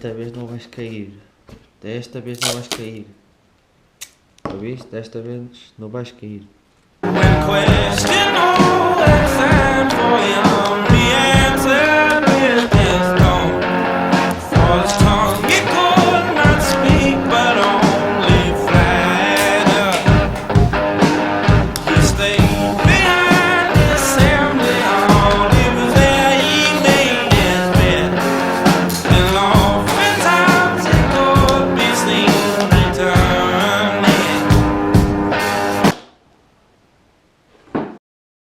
Desta vez não vais cair. Desta vez não vais cair. Ouviste? Desta vez não vais cair. When question all exam for young